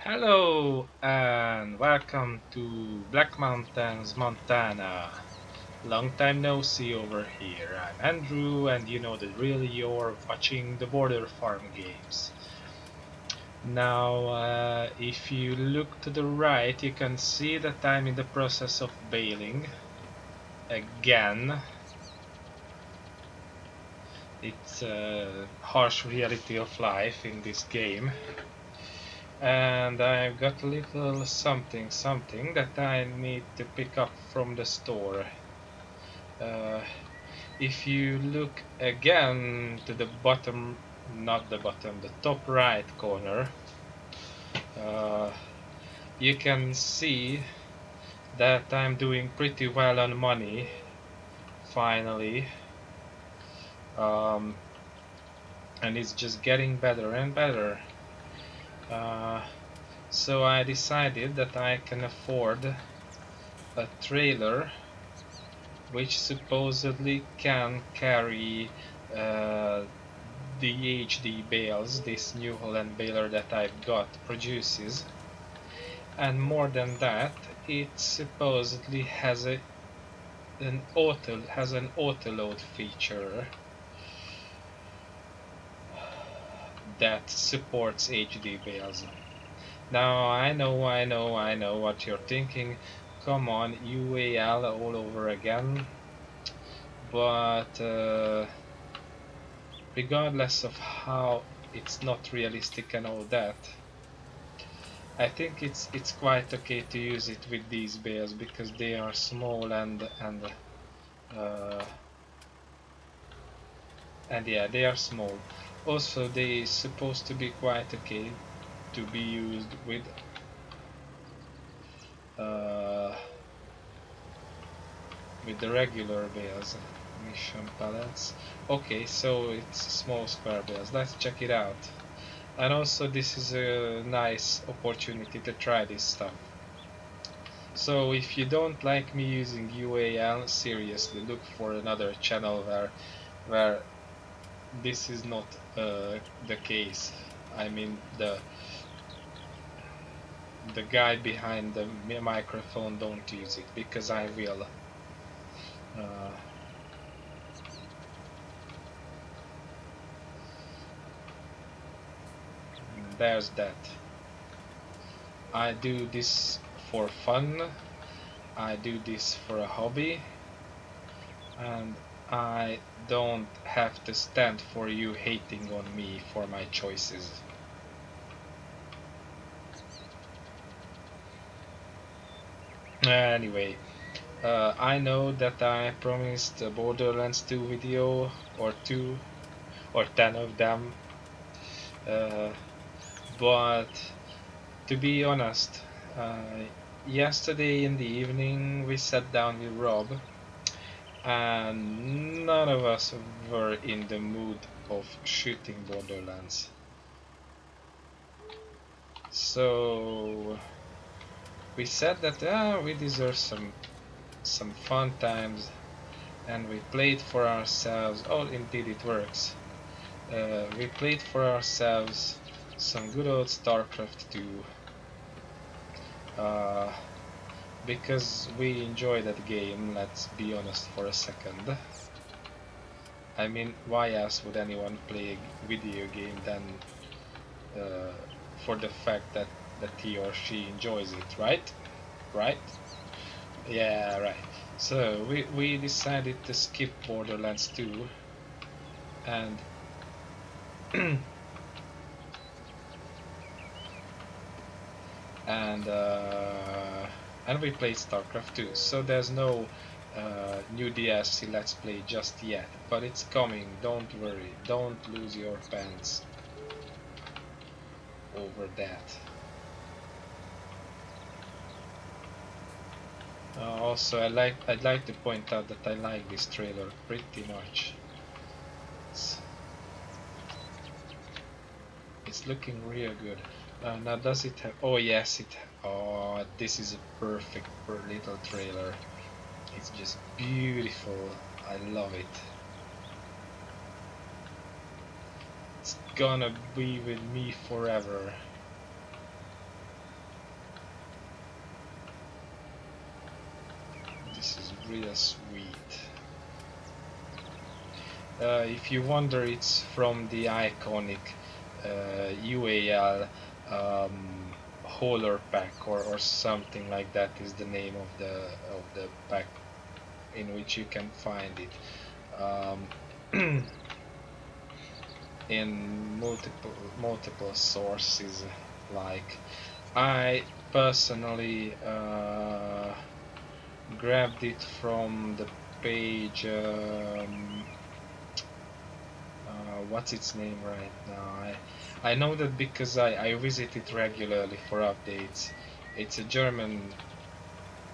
Hello and welcome to Black Mountains, Montana. Long time no see over here. I'm Andrew, and you know the drill. You're watching the Border Farm games. Now, if you look to the right, you can see that I'm in the process of baling again. It's a harsh reality of life in this game. And I've got a little something that I need to pick up from the store. Uh, if you look again to the bottom, not the bottom, the top right corner, uh, you can see that I'm doing pretty well on money, finally. Um, and it's just getting better and better. Uh, so I decided that I can afford a trailer which supposedly can carry uh, the HD bales this New Holland baler that I've got produces, and more than that, it supposedly has an auto load feature that supports HD bales. Now I know what you're thinking. Come on, UAL all over again. But regardless of how it's not realistic and all that, I think it's quite okay to use it with these bears because they are small uh, and yeah, they are small. Also, they supposed to be quite okay to be used uh, with the regular bears. Mission pallets. Okay, so it's small square bears. Let's check it out. And also, this is a nice opportunity to try this stuff. So if you don't like me using UAL, seriously look for another channel where this is not the case. I mean the guy behind the microphone don't use it because I will. Uh, there's that. I do this for fun. I do this for a hobby, and I don't have to stand for you hating on me for my choices. Anyway, I know that I promised a Borderlands 2 video or two or 10 of them, uh, but to be honest, uh, yesterday in the evening we sat down with Rob and none of us were in the mood of shooting Borderlands. So we said that we deserve some fun times, and we played for ourselves. Oh, indeed, it works. We played for ourselves some good old StarCraft 2 uh, because we enjoy that game, let's be honest for a second. I mean, why else would anyone play a video game than uh, for the fact that he or she enjoys it, right? Right? Yeah, right. So we decided to skip Borderlands 2 and and uh, and we played StarCraft 2. So there's no new DLC Let's Play just yet, but it's coming. Don't worry. Don't lose your pants over that. Also, I'd like to point out that I like this trailer pretty much. It's, it's looking real good. Now, does it have? Oh yes, it. Oh, this is a perfect little trailer. It's just beautiful. I love it. It's gonna be with me forever. real sweet. If you wonder, it's from the iconic UAL hauler pack or something like that is the name of the pack in which you can find it. In multiple sources. Like I personally grabbed it from the page what's its name right now. I know that because I visit it regularly for updates. It's a German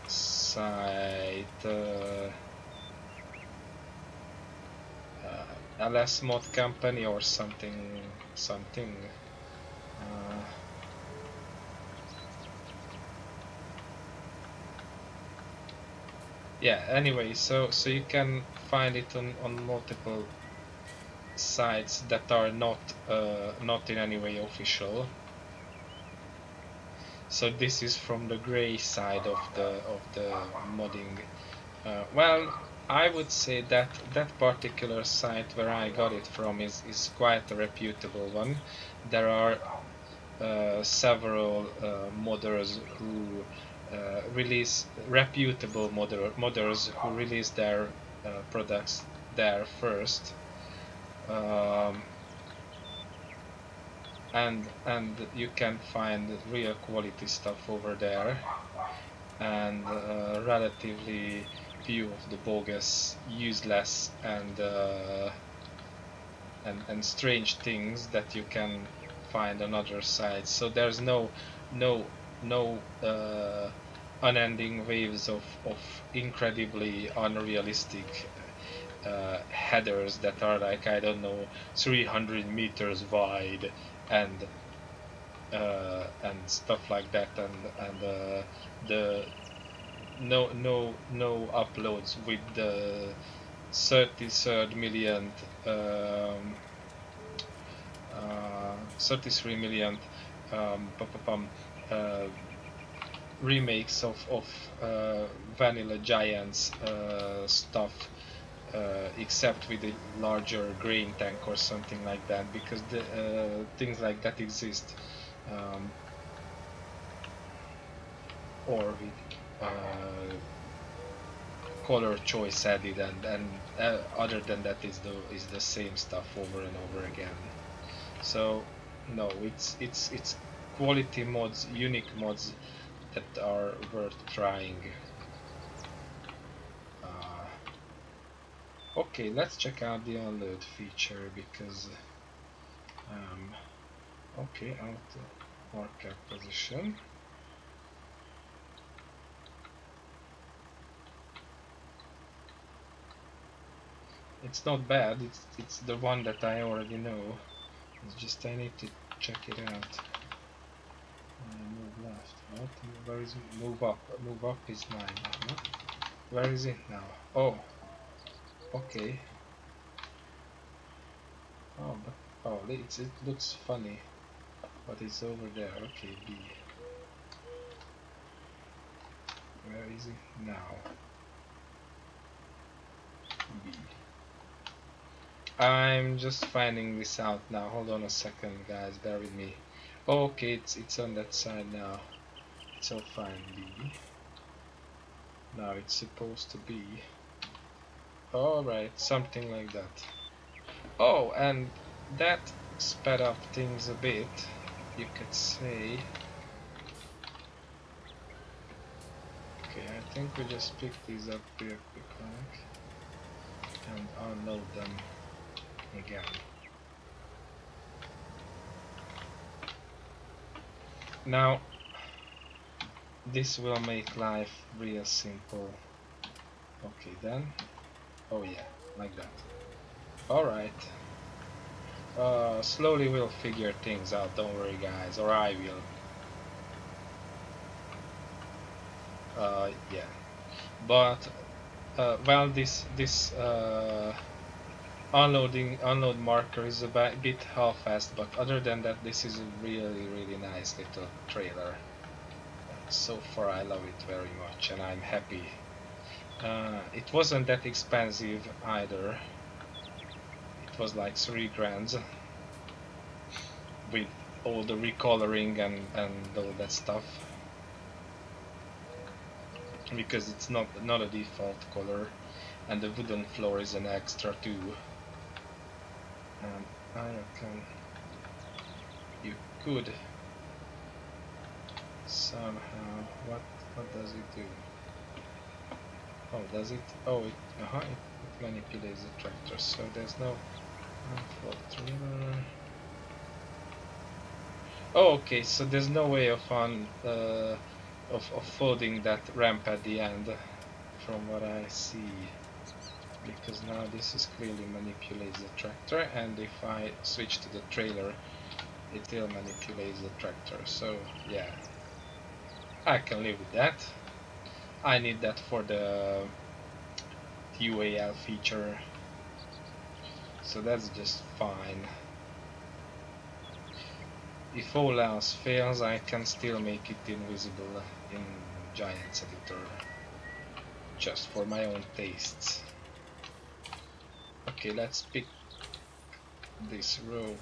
site, LS Mod Company or something. Uh, yeah. Anyway, so you can find it on multiple sites that are not in any way official. So this is from the gray side of the modding. Well, I would say that that particular site where I got it from is quite a reputable one. There are several modders who release reputable modders who release their products there first. And you can find real quality stuff over there, and relatively few of the bogus, useless, and strange things that you can find on other sites. So there's no unending waves of incredibly unrealistic headers that are like, I don't know, 300 meters wide and stuff like that, and the no uploads with the 33rd millionth 33 millionth remakes of Vanilla Giants stuff, except with a larger grain tank or something like that, because the things like that exist, or with color choice added, and other than that is the same stuff over and over again. So no, it's quality mods, unique mods that are worth trying. Okay, let's check out the unload feature, because okay, auto marker position. It's not bad, it's the one that I already know. It's just I need to check it out. Move left. What? Where is it? Move up. Move up is mine. Huh? Where is it now? Oh. Okay. Oh, but oh, it looks funny, but it's over there. Okay, B. Where is it now? B. I'm just finding this out now. Hold on a second, guys. Bear with me. Oh, okay, it's on that side now. So fine, B. Now it's supposed to be. Alright, something like that. Oh, and that sped up things a bit, you could say. Okay, I think we just pick these up real quick and unload them again. Now, this will make life real simple. Okay then. Oh yeah, like that. Alright. Slowly we'll figure things out, don't worry guys, or I will. Yeah. But, well, this unload marker is a bit half-assed, but other than that, this is a really nice little trailer. So far I love it very much, and I'm happy It wasn't that expensive either. It was like 3 grand with all the recoloring and all that stuff, because it's not a default color, and the wooden floor is an extra too. And I reckon you could somehow. What does it do? Oh, does it? Oh, it manipulates the tractor, so there's no unfold trailer. Oh, okay, so there's no way of folding that ramp at the end, from what I see, because now this is clearly manipulates the tractor, and if I switch to the trailer, it still manipulates the tractor. So yeah, I can live with that. I need that for the UAL feature, so that's just fine. If all else fails, I can still make it invisible in Giants Editor, just for my own tastes. Okay, let's pick this row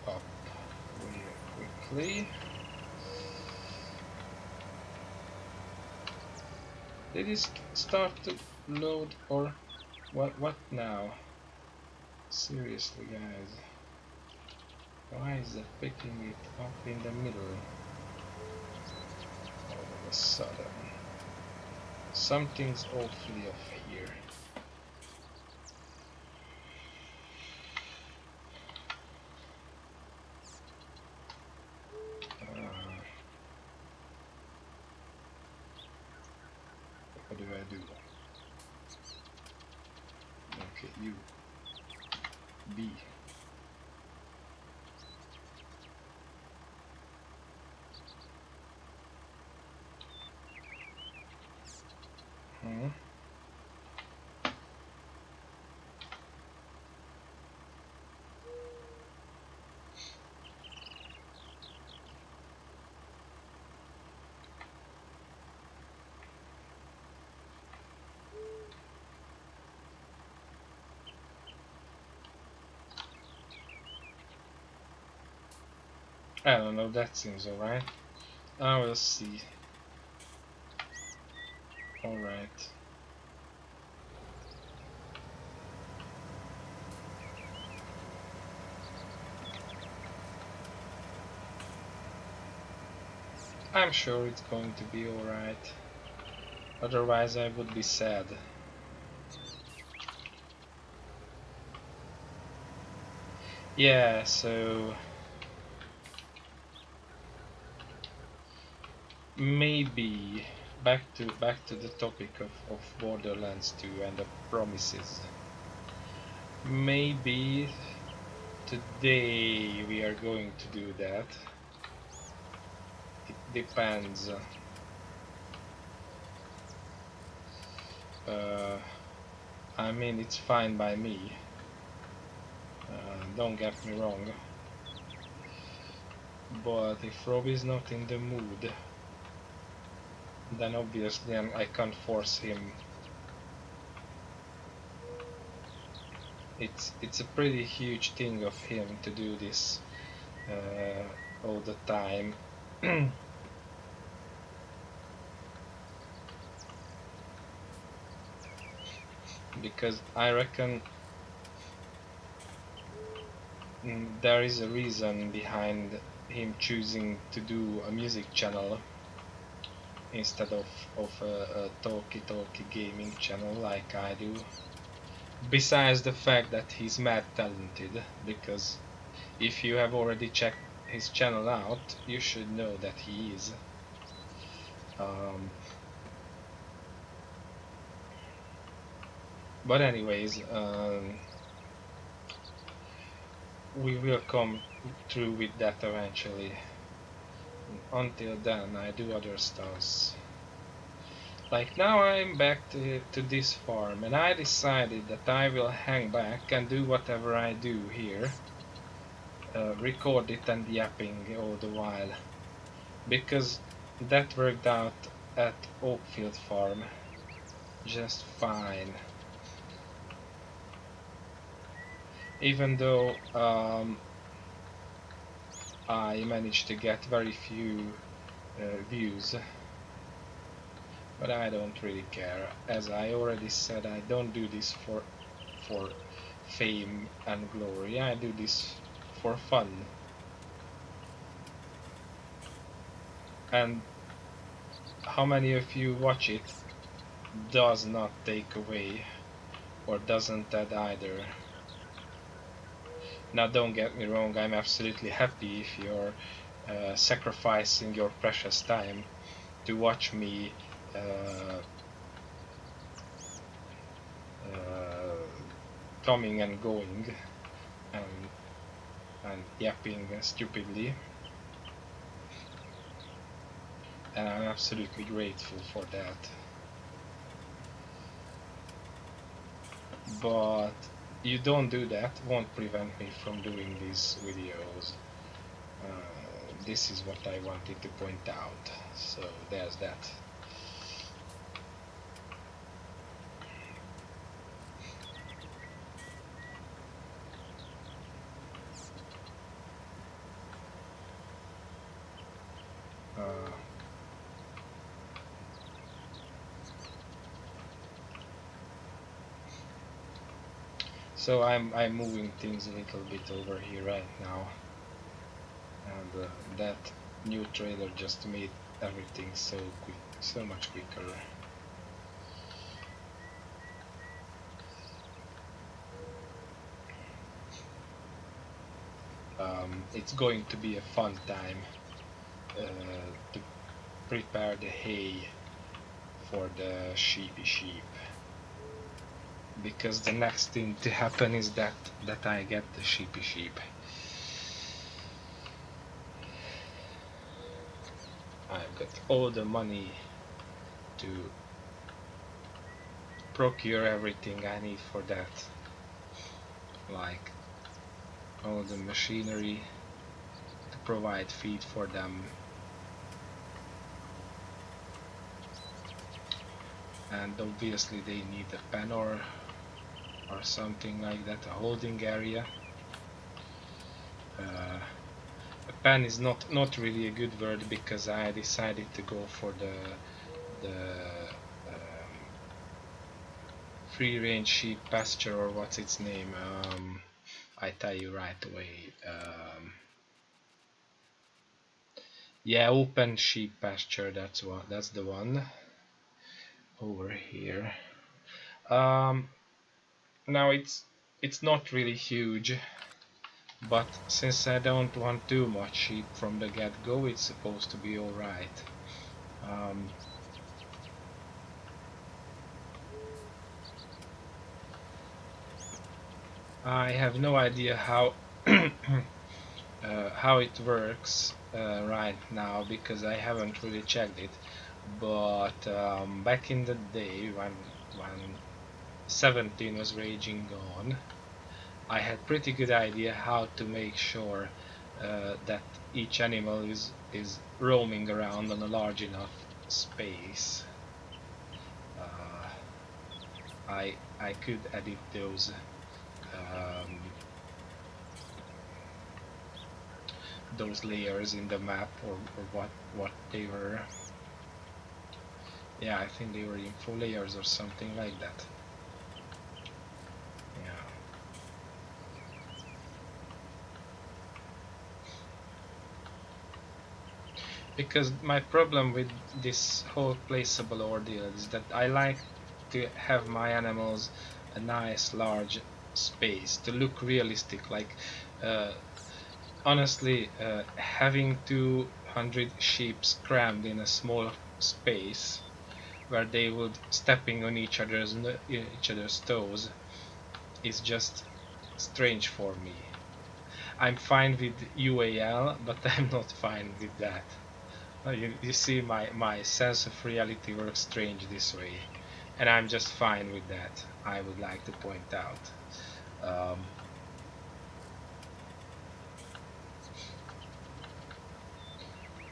up really quickly. Did it start to load, or what now? Seriously, guys. Why is it picking it up in the middle all of a sudden? Something's awfully off here. What do I do? Okay, you B. Hmm. I don't know, that seems alright. I will see. Alright. I'm sure it's going to be alright. Otherwise I would be sad. Yeah, so maybe back to the topic of Borderlands 2 and the promises. Maybe today we are going to do that. It depends. I mean, it's fine by me. Don't get me wrong. But if Rob is not in the mood, then obviously I can't force him. It's a pretty huge thing of him to do this all the time. Because I reckon there is a reason behind him choosing to do a music channel instead of a talky gaming channel like I do. Besides the fact that he's mad talented, because if you have already checked his channel out, you should know that he is. But anyways, we will come through with that eventually. Until then, I do other stuff. Like now I'm back to this farm, and I decided that I will hang back and do whatever I do here. Record it and yapping all the while. Because that worked out at Oakfield Farm. just fine. Even though I managed to get very few views, but I don't really care. As I already said, I don't do this for fame and glory. I do this for fun. And how many of you watch it does not take away or doesn't add either. Now don't get me wrong, I'm absolutely happy if you're sacrificing your precious time to watch me coming and going and, and yapping stupidly, and I'm absolutely grateful for that. But you don't do that won't prevent me from doing these videos. This is what I wanted to point out, so there's that. So I'm moving things a little bit over here right now, and that new trailer just made everything so quick, so much quicker. It's going to be a fun time to prepare the hay for the sheepy sheep, because the next thing to happen is that I get the sheepy sheep. I've got all the money to procure everything I need for that, like all the machinery to provide feed for them, and obviously they need a pen or something like that, a holding area. A pen is not really a good word, because I decided to go for the free range sheep pasture, or what's its name. I tell you right away. Yeah, open sheep pasture. That's the one over here. Now it's not really huge, but since I don't want too much sheep from the get-go, it's supposed to be alright. I have no idea how how it works right now, because I haven't really checked it. But back in the day, when 17 was raging on, I had pretty good idea how to make sure that each animal is roaming around on a large enough space. I could edit those layers in the map, or what they were. Yeah, I think they were info layers or something like that. Yeah. Because my problem with this whole placeable ordeal is that I like to have my animals a nice large space to look realistic. Like honestly, having 200 sheep crammed in a small space where they would stepping on each other's toes is just strange for me. I'm fine with UAL, but I'm not fine with that. You see, my sense of reality works strange this way, and I'm just fine with that. I would like to point out.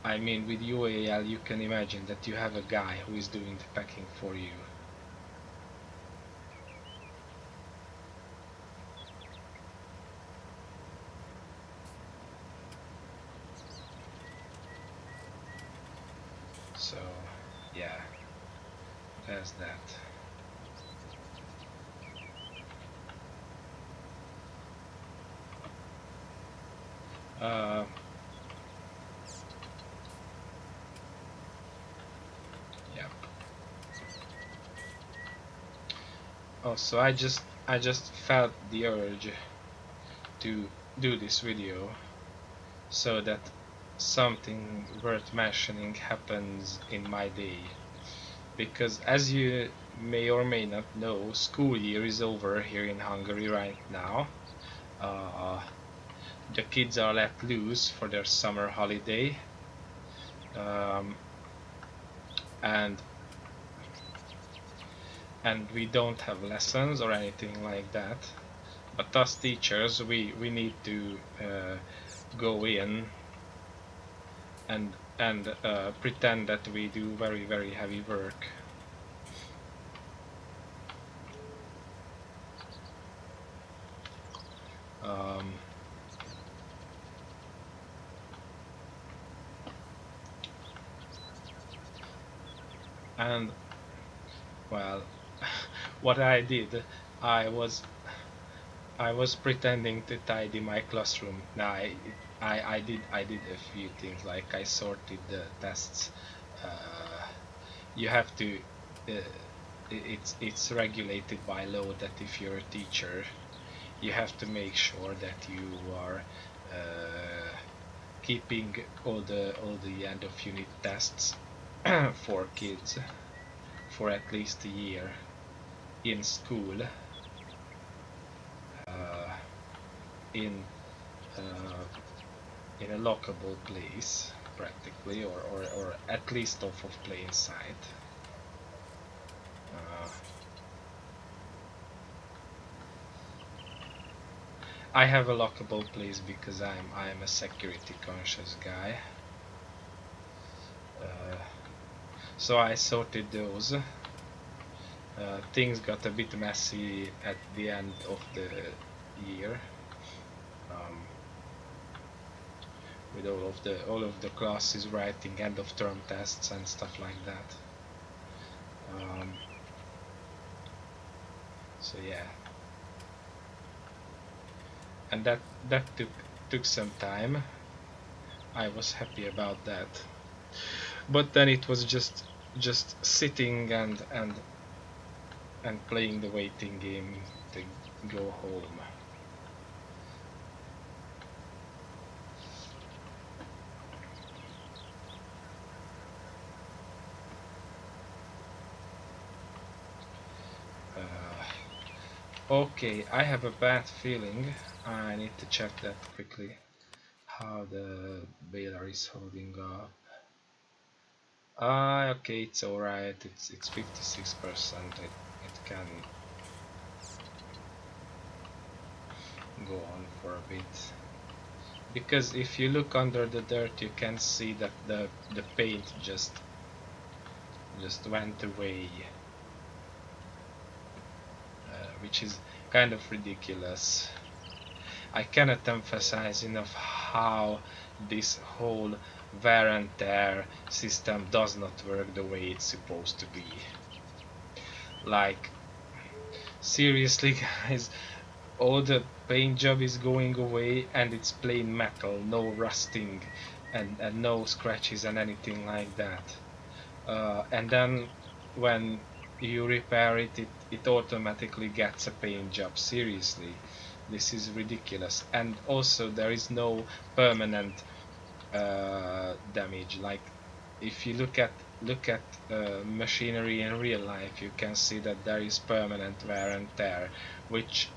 I mean, with UAL, you can imagine that you have a guy who is doing the packing for you. So yeah, there's that. Uh, yeah. Also, I just felt the urge to do this video so that something worth mentioning happens in my day. Because as you may or may not know, school year is over here in Hungary right now. Uh, the kids are let loose for their summer holiday, um, and we don't have lessons or anything like that. But us teachers, we need to go in and pretend that we do very heavy work. Um, and well, what I did, I was I was pretending to tidy my classroom. Now I did a few things, like I sorted the tests. Uh, you have to. It's regulated by law that if you're a teacher, you have to make sure that you are keeping all the end of unit tests for kids for at least a year in school, uh, in uh, in a lockable place practically, or at least off of plain sight. uh, I have a lockable place because I'm a security conscious guy. uh, so I sorted those. Things got a bit messy at the end of the year, um, with all of the classes writing end of term tests and stuff like that. Um, so yeah, and that took some time. I was happy about that, but then it was just sitting and playing the waiting game to go home. Okay, I have a bad feeling. I need to check that quickly. How the bailer is holding up. Okay, it's alright. It's 56%. It can go on for a bit. Because if you look under the dirt, you can see that the paint just went away, which is kind of ridiculous. I cannot emphasize enough how this whole wear and tear system does not work the way it's supposed to be. Like, seriously guys, all the paint job is going away and it's plain metal, no rusting and no scratches and anything like that. And then when you repair it automatically gets a paint job. Seriously, this is ridiculous. And also there is no permanent damage. Like, if you look at machinery in real life, you can see that there is permanent wear and tear, which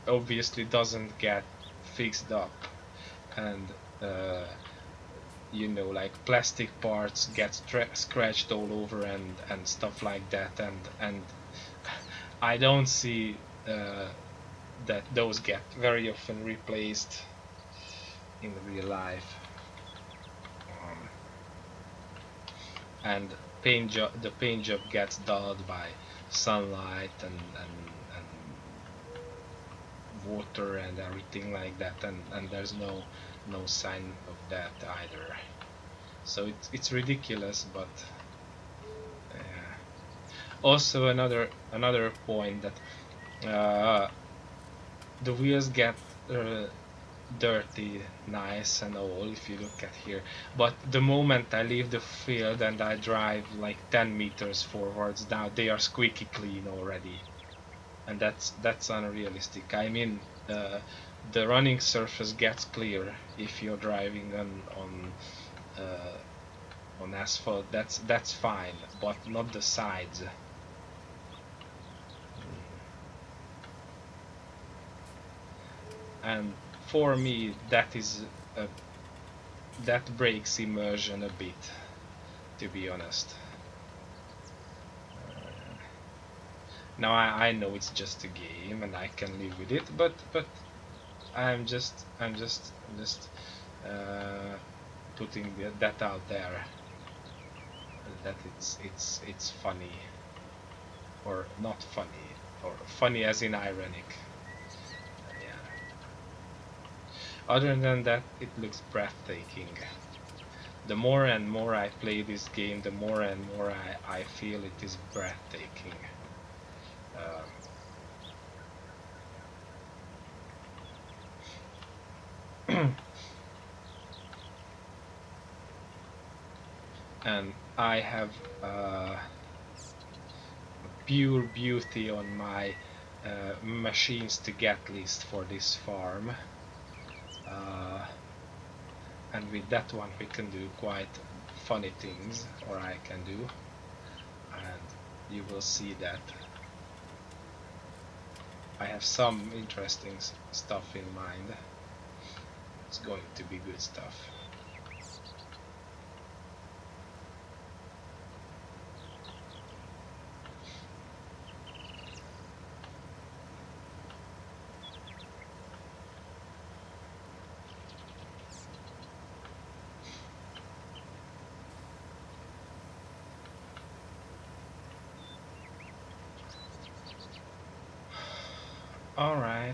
obviously doesn't get fixed up. And like plastic parts get scratched all over and stuff like that, and I don't see that those get very often replaced in real life. um, and the paint job gets dulled by sunlight and water and everything like that, and there's no sign of that either. So it's ridiculous, but Also, another point that the wheels get uh, dirty, nice and all if you look at here, but the moment I leave the field and I drive like 10 meters forwards, now they are squeaky clean already, and that's unrealistic. I mean, the running surface gets clear if you're driving on asphalt. That's fine, but not the sides. And for me, that breaks immersion a bit, to be honest. Now I know it's just a game and I can live with it, but I'm just putting that out there, that it's funny, or not funny, or funny as in ironic. Yeah. Other than that, it looks breathtaking. The more and more I play this game, the more and more I feel it is breathtaking. And I have pure beauty on my machines to get list for this farm, and with that one we can do quite funny things, or I can do, and you will see that I have some interesting stuff in mind. It's going to be good stuff. All right,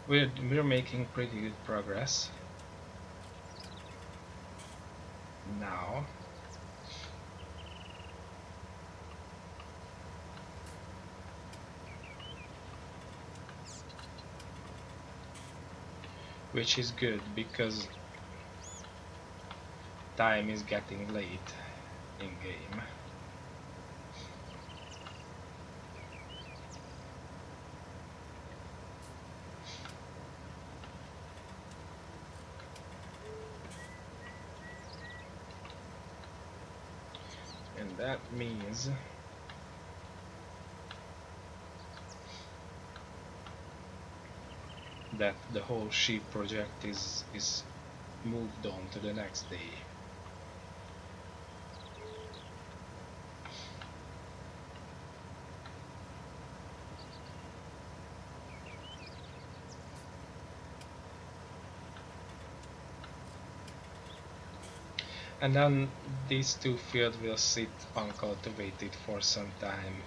we're making pretty good progress now. Which is good because time is getting late in game. And that means that the whole sheep project is moved on to the next day. And then these two fields will sit uncultivated for some time,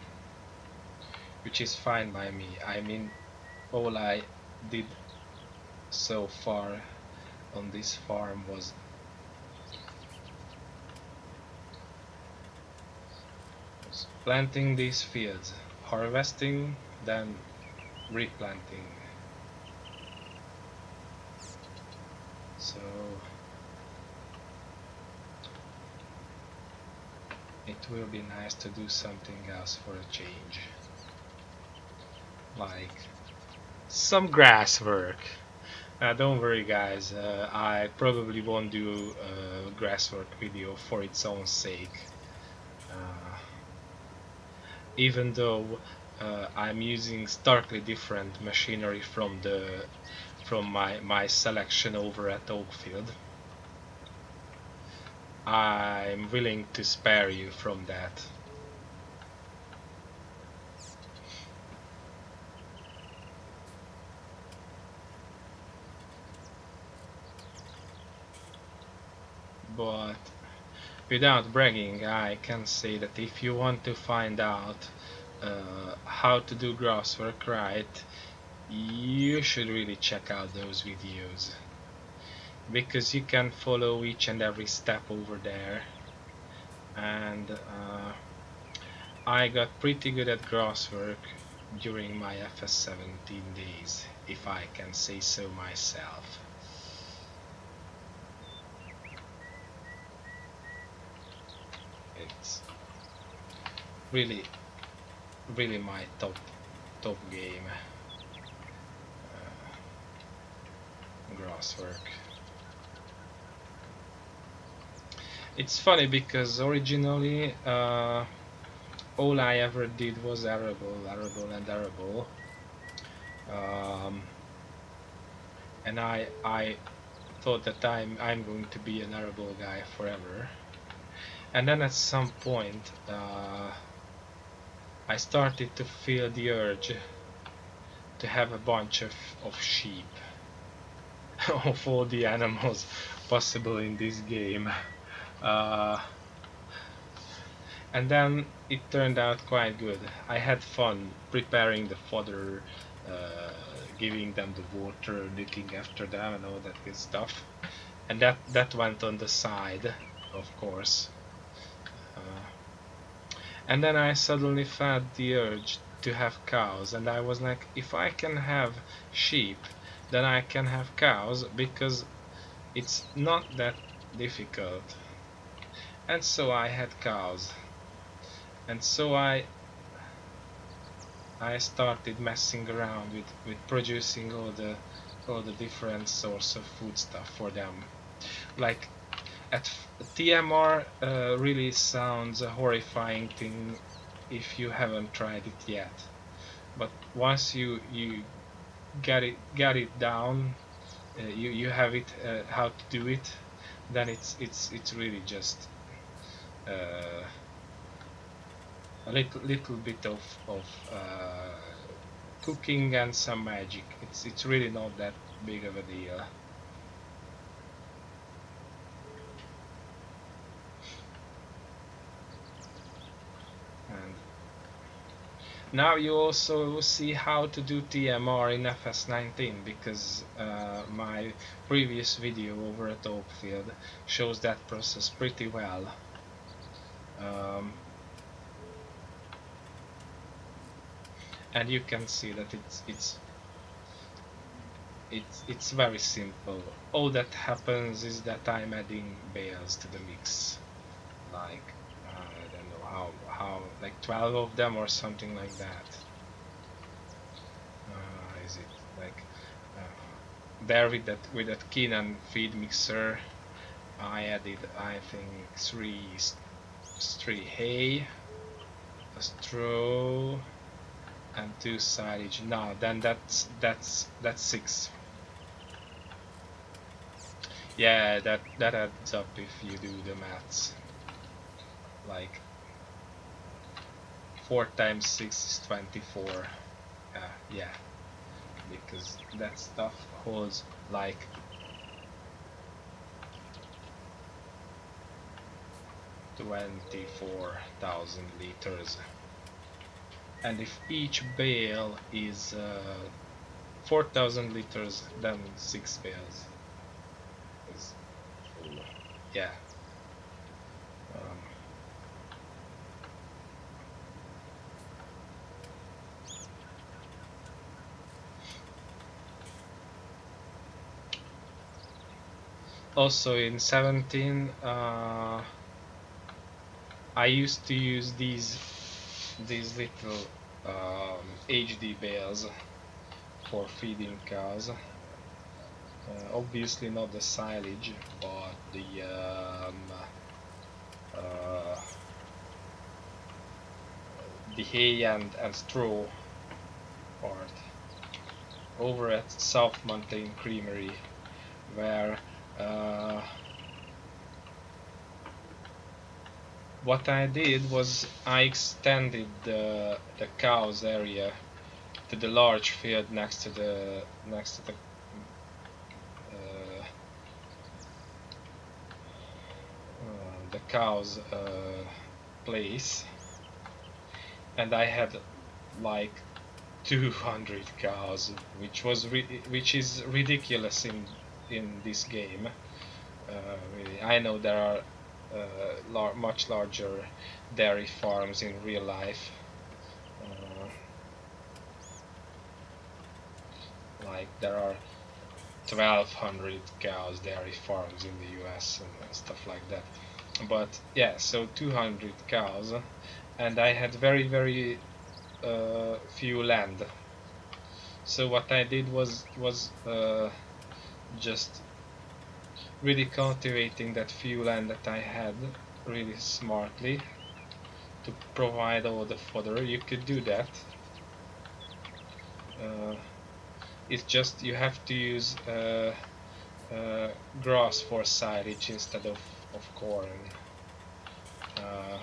which is fine by me. I mean, all I did so far on this farm was planting these fields, harvesting, then replanting. So it will be nice to do something else for a change, like some grass work. Don't worry guys, I probably won't do a grass work video for its own sake, uh, even though I'm using starkly different machinery from my selection over at Oakfield. I'm willing to spare you from that. But without bragging, I can say that if you want to find out how to do grass work right, you should really check out those videos, because you can follow each and every step over there. And I got pretty good at grass work during my FS17 days, if I can say so myself. It's really my top game, grass work. It's funny because originally all I ever did was arable, and arable, and I thought that I'm going to be an arable guy forever. And then at some point I started to feel the urge to have a bunch of sheep, of all the animals possible in this game. And then it turned out quite good. I had fun preparing the fodder, giving them the water, looking after them and all that good stuff. And that went on the side, of course. And then I suddenly felt the urge to have cows, and I was like, if I can have sheep, then I can have cows, because it's not that difficult. And so I had cows, and so I started messing around with producing all the different sorts of food stuff for them. Like at TMR really sounds a horrifying thing if you haven't tried it yet, but once you get it down, you have it how to do it, then it's really just a little bit of cooking and some magic. It's really not that big of a deal. And now you also see how to do TMR in FS19, because my previous video over at Oakfield shows that process pretty well. And you can see that it's very simple. All that happens is that I'm adding bales to the mix, like I don't know how like 12 of them or something like that. Is it like there with that Keenan feed mixer? I added, I think, three hay, a straw, and 2 silage. No, then that's 6. Yeah, that adds up if you do the maths. Like 4 times 6 is 24. Yeah, because that stuff holds like 24,000 liters. And if each bale is 4,000 liters, then 6 bales is full. Yeah. Also in 17, I used to use these little HD bales for feeding cows. Obviously not the silage, but the hay and straw part over at South Mountain Creamery, where what I did was I extended the cows area to the large field next to the cows place, and I had like 200 cows, which is ridiculous in this game. Really, I know there are much larger dairy farms in real life. Like there are 1,200 cows dairy farms in the US and stuff like that. But yeah, so 200 cows, and I had very few land. So what I did was just really cultivating that few land that I had really smartly to provide all the fodder. You could do that. Uh, it's just you have to use grass for silage instead of corn. Uh,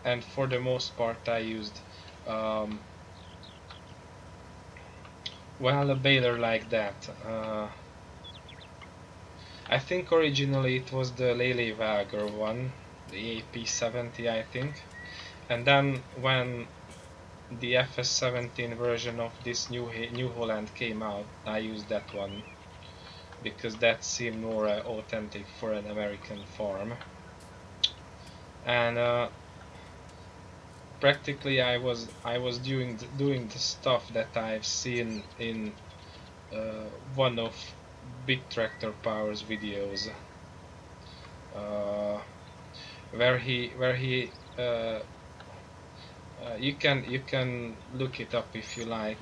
and for the most part I used um, well, a baler like that. I think originally it was the Lele Valger one, the AP70 I think, and then when the FS17 version of this New Holland came out, I used that one because that seemed more authentic for an American farm. And practically I was doing the stuff that I've seen in one of Big Tractor Power's videos, uh, where he you can look it up if you like.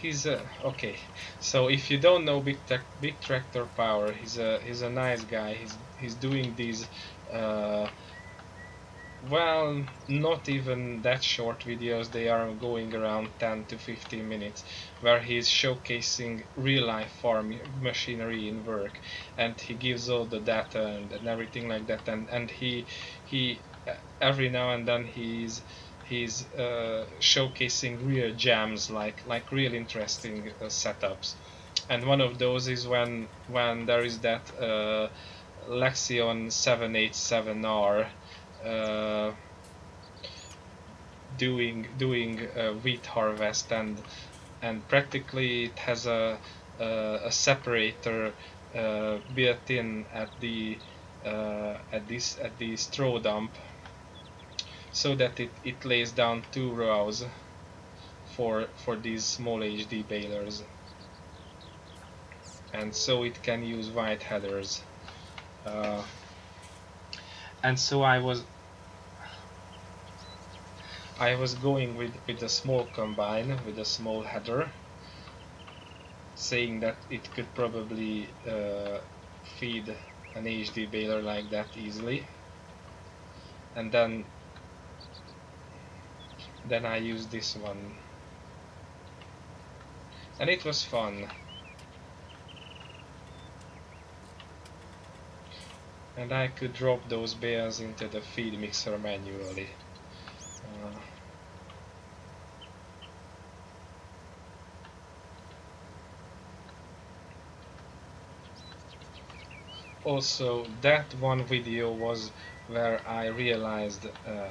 He's okay. So if you don't know Big Tractor Power, he's a nice guy. He's doing these uh, well, not even that short videos. They are going around 10 to 15 minutes, where he's showcasing real life farm machinery in work, and he gives all the data and everything like that. And he every now and then he's showcasing real gems, like real interesting setups. And one of those is when there is that Lexion 787R uh, doing wheat harvest, and practically it has a separator built in at the straw dump, so that it lays down two rows for these small HD balers, and so it can use white headers. Uh, and so I was going with a small combine with a small header, saying that it could probably feed an HD baler like that easily, and then I used this one, and it was fun, and I could drop those bales into the feed mixer manually. Uh, Also, that one video was where I realized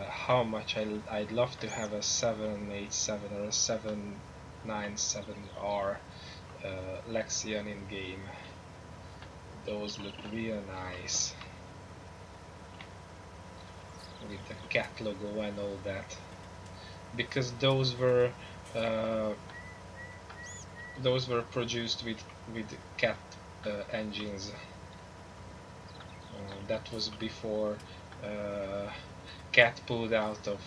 how much I'd love to have a 787 or a 797R Lexion in game. Those look real nice with the cat logo and all that, because uh, those were produced with cat engines. That was before cat pulled out of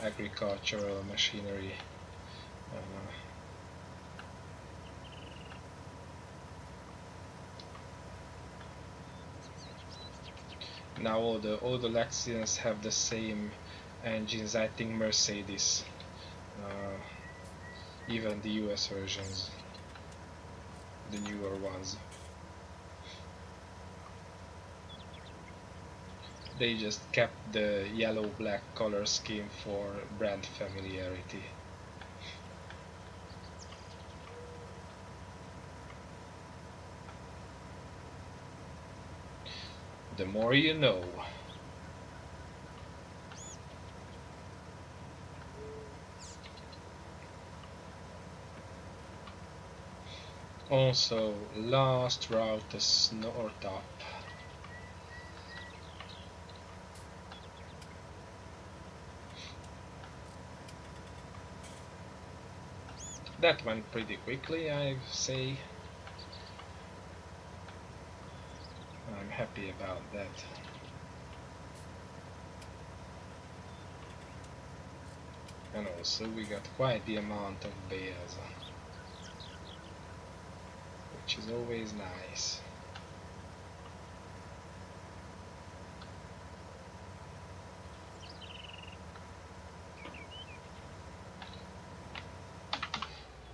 agricultural machinery. Uh, Now all the Lexions have the same engines. I think Mercedes, uh, even the US versions, the newer ones. They just kept the yellow-black color scheme for brand familiarity. The more you know. Also, last route is north up. That went pretty quickly, I say. I'm happy about that. And also we got quite the amount of bears, which is always nice.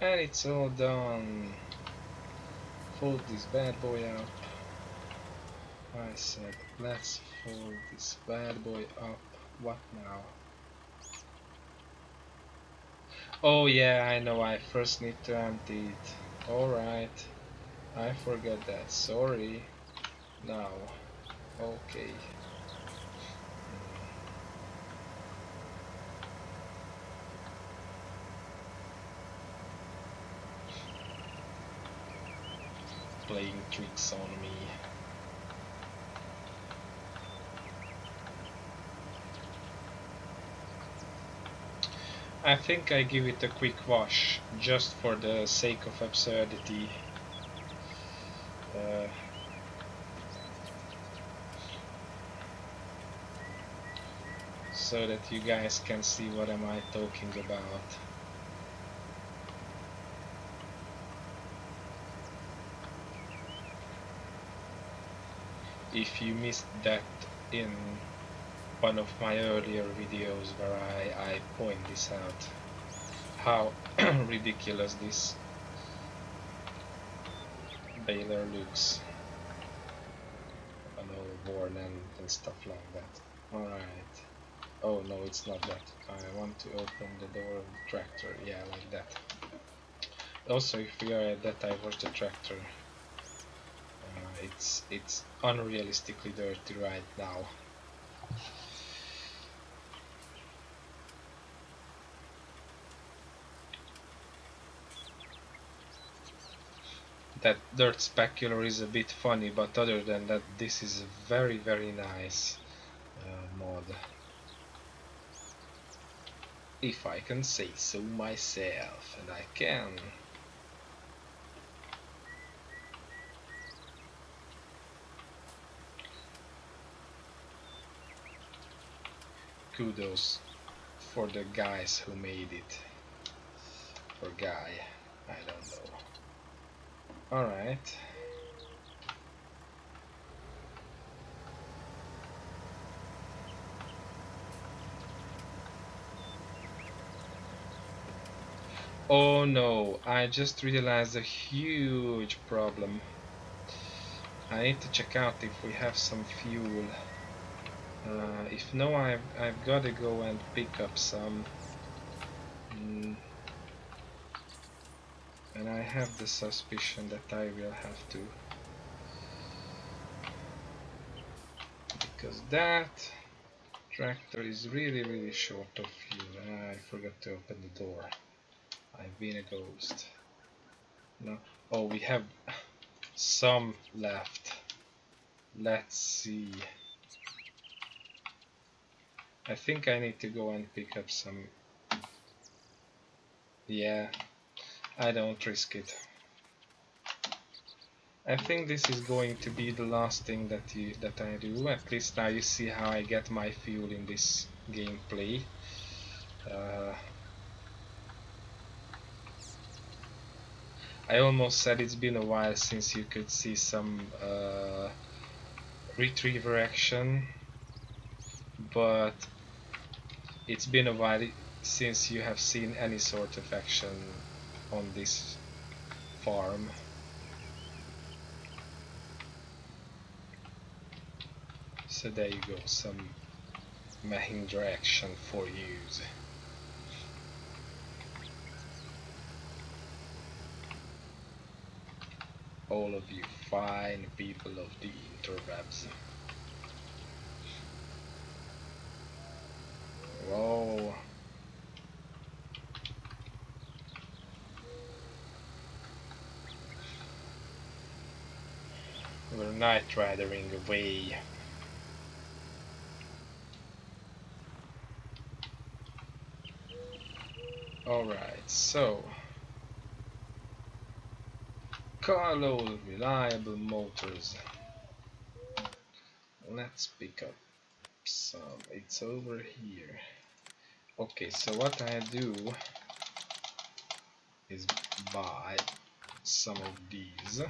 And it's all done. Fold this bad boy up. I said, let's fold this bad boy up. What now? Oh yeah, I know, I first need to empty it. Alright, I forgot that, sorry. Now, okay. Playing tricks on me. I think I give it a quick wash, just for the sake of absurdity. So that you guys can see what am I talking about. If you missed that in one of my earlier videos where I point this out, how ridiculous this baler looks, and all worn and stuff like that. Alright. Oh no, it's not that. I want to open the door of the tractor, yeah, like that. Also, if we are at that, I watch the tractor. It's unrealistically dirty right now. That dirt specular is a bit funny, but other than that, this is a very nice mod, if I can say so myself, and I can. Kudos for the guys who made it. Or guy, I don't know. Alright. Oh no, I just realized a huge problem. I need to check out if we have some fuel. If no, I've got to go and pick up some. And I have the suspicion that I will have to. Because that tractor is really short of fuel. I forgot to open the door. I've been a ghost. No. Oh, we have some left. Let's see. I think I need to go and pick up some. Yeah, I don't risk it. I think this is going to be the last thing that I do. At least now you see how I get my fuel in this gameplay. I almost said it's been a while since you could see some retriever action, but it's been a while since you have seen any sort of action on this farm. So there you go, some Mahindra action for use. All of you fine people of the interwebs. Whoa. night ridering away. Alright, so carload reliable motors. Let's pick up some. It's over here. Okay, so what I do is buy some of these.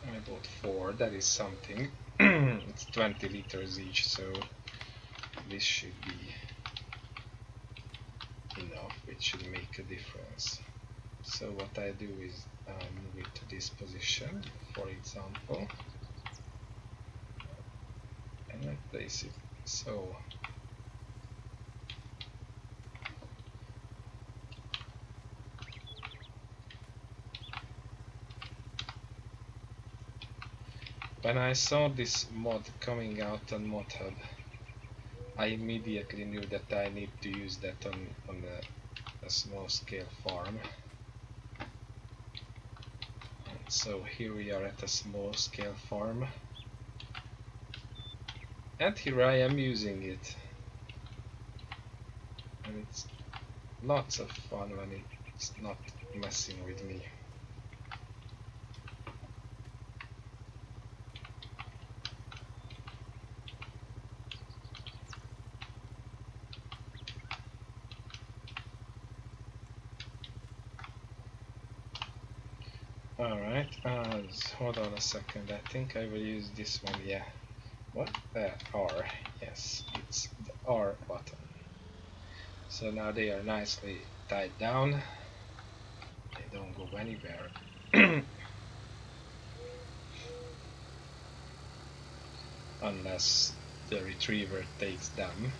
I bought 4, that is something. It's 20 liters each, so this should be enough. It should make a difference. So what I do is move it to this position, for example, and I place it so. When I saw this mod coming out on ModHub, I immediately knew that I need to use that on a small scale farm. And so here we are at a small scale farm. And here I am using it. And it's lots of fun when it's not messing with me. Alright, hold on a second, I think I will use this one, yeah. What? R, yes, it's the R button. So now they are nicely tied down, they don't go anywhere. Unless the retriever takes them.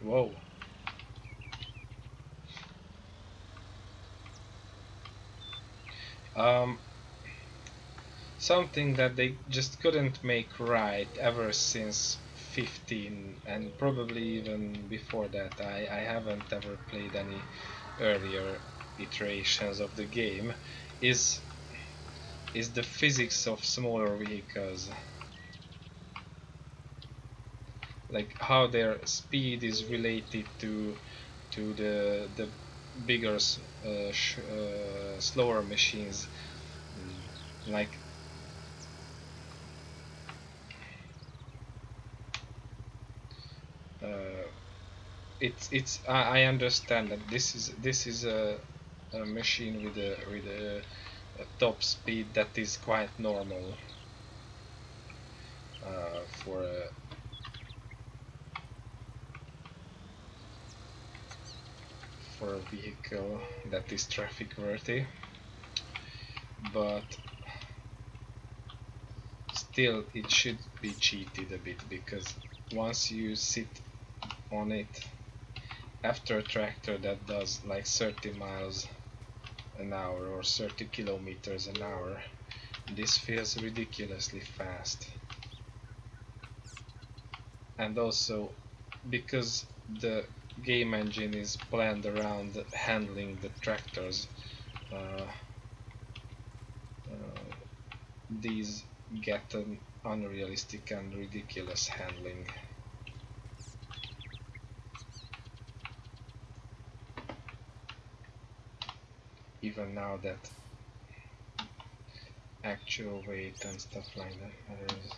Whoa. Something that they just couldn't make right ever since 15, and probably even before that. I haven't ever played any earlier iterations of the game, is the physics of smaller vehicles. Like how their speed is related to the bigger slower machines. Like it's I understand that this is a machine with a top speed that is quite normal for a vehicle that is traffic worthy, but still it should be cheated a bit, because once you sit on it after a tractor that does like 30 miles an hour or 30 kilometers an hour, this feels ridiculously fast. And also because the game engine is planned around handling the tractors, these get an unrealistic and ridiculous handling. Even now that actual weight and stuff like that matters.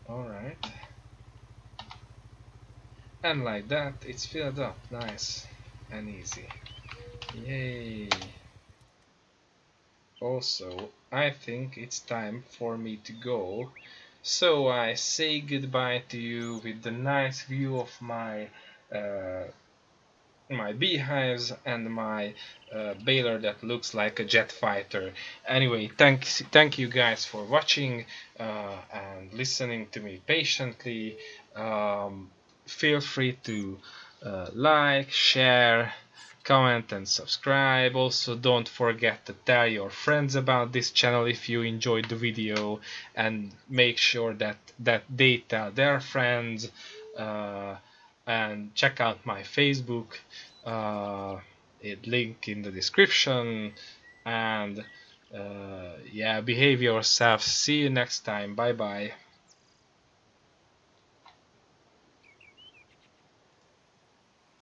Alright. And like that, it's filled up, nice and easy. Yay! Also, I think it's time for me to go. So I say goodbye to you with the nice view of my my beehives and my baler that looks like a jet fighter. Anyway, thank you guys for watching and listening to me patiently. Feel free to like, share, comment and subscribe. Also, don't forget to tell your friends about this channel if you enjoyed the video, and make sure that they tell their friends. And check out my Facebook, link in the description. And yeah, behave yourself. See you next time. Bye bye.